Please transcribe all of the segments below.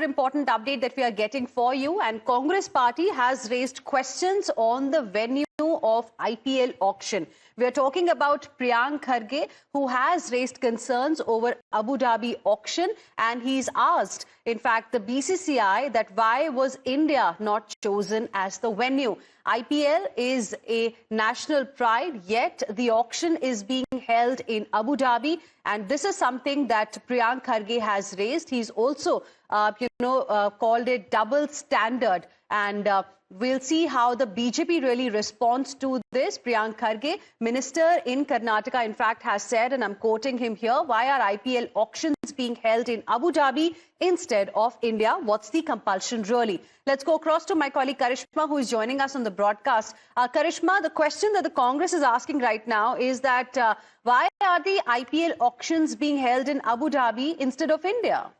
important update that we are getting for you, and Congress party has raised questions on the venue of IPL auction. We are talking about Priyank Kharge, who has raised concerns over Abu Dhabi auction, and he's asked, in fact, the BCCI that why was India not chosen as the venue. IPL is a national pride, yet the auction is being held in Abu Dhabi, and this is something that Priyank Kharge has raised. He's also, called it double standard, and we'll see how the BJP really responds to this. Priyank Kharge, minister in Karnataka, in fact, has said, and I'm quoting him here, why are IPL auctions being held in Abu Dhabi instead of India? What's the compulsion really? Let's go across to my colleague Karishma, who is joining us on the broadcast. Karishma, the question that the Congress is asking right now is that why are the IPL auctions being held in Abu Dhabi instead of India?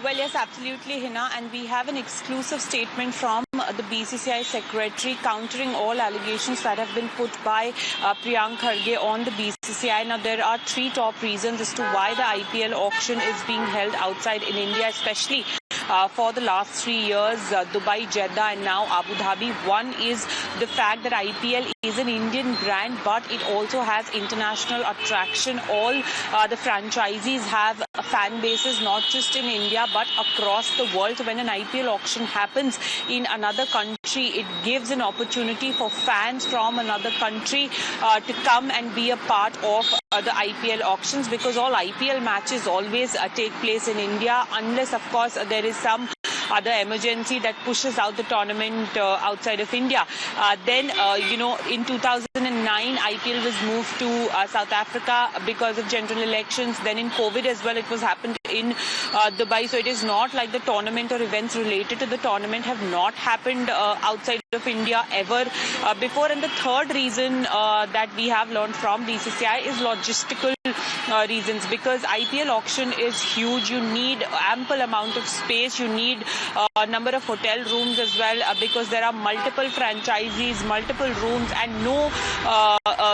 Well, yes, absolutely, Hina. And we have an exclusive statement from the BCCI secretary countering all allegations that have been put by Priyank Kharge on the BCCI. Now, there are three top reasons as to why the IPL auction is being held outside in India, especially for the last 3 years, Dubai, Jeddah, and now Abu Dhabi. One is the fact that IPL is an Indian brand, but it also has international attraction. All the franchisees have fan bases not just in India but across the world. So when an IPL auction happens in another country, it gives an opportunity for fans from another country to come and be a part of the IPL auctions, because all IPL matches always take place in India, unless, of course, there is some other emergency that pushes out the tournament outside of India. Then, in 2009, IPL was moved to South Africa because of general elections. Then in COVID as well, it was happened in Dubai. So it is not like the tournament or events related to the tournament have not happened outside of India ever before. And the third reason that we have learned from BCCI is logistical reasons, because IPL auction is huge. You need ample amount of space. You need a number of hotel rooms as well, because there are multiple franchisees, multiple rooms, and no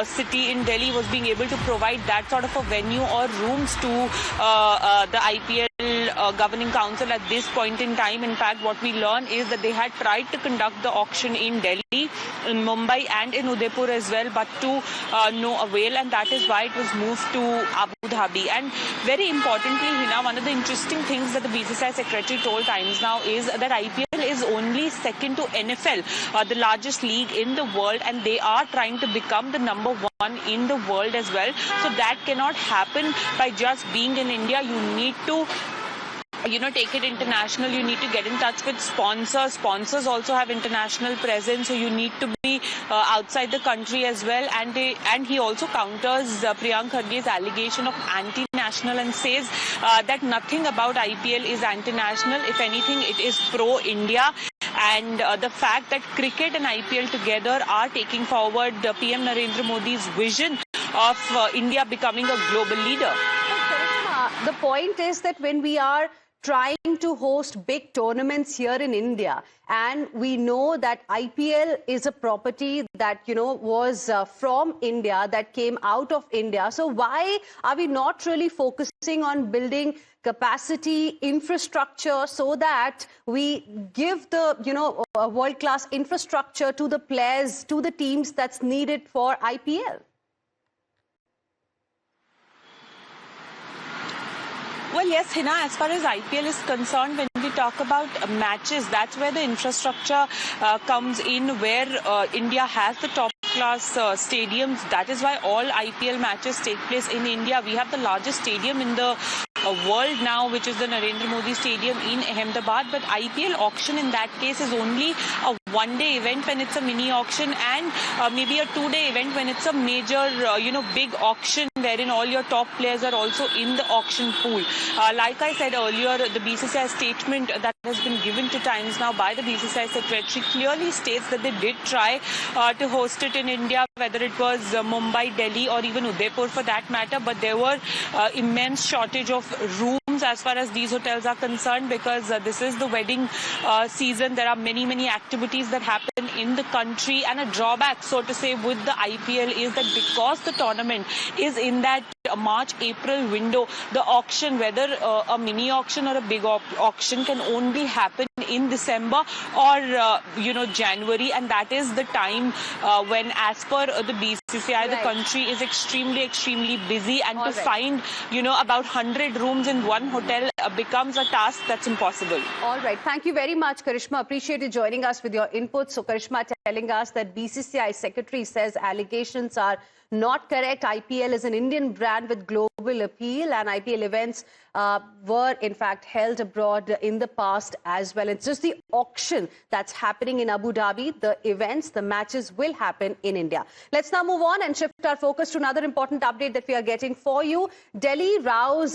city in Delhi was being able to provide that sort of a venue or rooms to the IPL governing council at this point in time. In fact, what we learn is that they had tried to conduct the auction in Delhi, in Mumbai, and in Udaipur as well, but to no avail, and that is why it was moved to Abu Dhabi. And very importantly, Hina, one of the interesting things that the BCCI secretary told Times Now is that IPL is only second to NFL, the largest league in the world, and they are trying to become the number one in the world as well. So that cannot happen by just being in India. You need to take it international. You need to get in touch with sponsors. Sponsors also have international presence, so you need to be outside the country as well. And he also counters Priyank Kharge's allegation of anti-national and says that nothing about IPL is anti-national. If anything, it is pro-India. And the fact that cricket and IPL together are taking forward PM Narendra Modi's vision of India becoming a global leader. The point is that when we are trying to host big tournaments here in India, and we know that IPL is a property that, was from India, that came out of India. So why are we not really focusing on building capacity, infrastructure, so that we give the, world-class infrastructure to the players, to the teams that's needed for IPL? Well, yes, Hina, as far as IPL is concerned, when we talk about matches, that's where the infrastructure comes in, where India has the top-class stadiums. That is why all IPL matches take place in India. We have the largest stadium in the world now, which is the Narendra Modi Stadium in Ahmedabad. But IPL auction in that case is only a one-day event when it's a mini auction, and maybe a two-day event when it's a major, big auction wherein all your top players are also in the auction pool. Like I said earlier, the BCCI statement that has been given to Times Now by the BCCI secretary clearly states that they did try to host it in India, whether it was Mumbai, Delhi, or even Udaipur for that matter, but there were immense shortage of rooms as far as these hotels are concerned, because this is the wedding season. There are many activities that happen in the country, and a drawback, so to say, with the IPL is that because the tournament is in that March-April window, the auction, whether a mini auction or a big auction, can only happen in December or January, and that is the time when, as per the BCCI, the country is extremely busy, and to find about 100 rooms in one hotel becomes a task that's impossible. All right, thank you very much, Karishma. Appreciate you joining us with your input. So Karishma telling us that BCCI secretary says allegations are not correct. IPL is an Indian brand with global appeal, and IPL events were in fact held abroad in the past as well. It's just the auction that's happening in Abu Dhabi. The events, the matches will happen in India. Let's now move on and shift our focus to another important update that we are getting for you. Delhi rows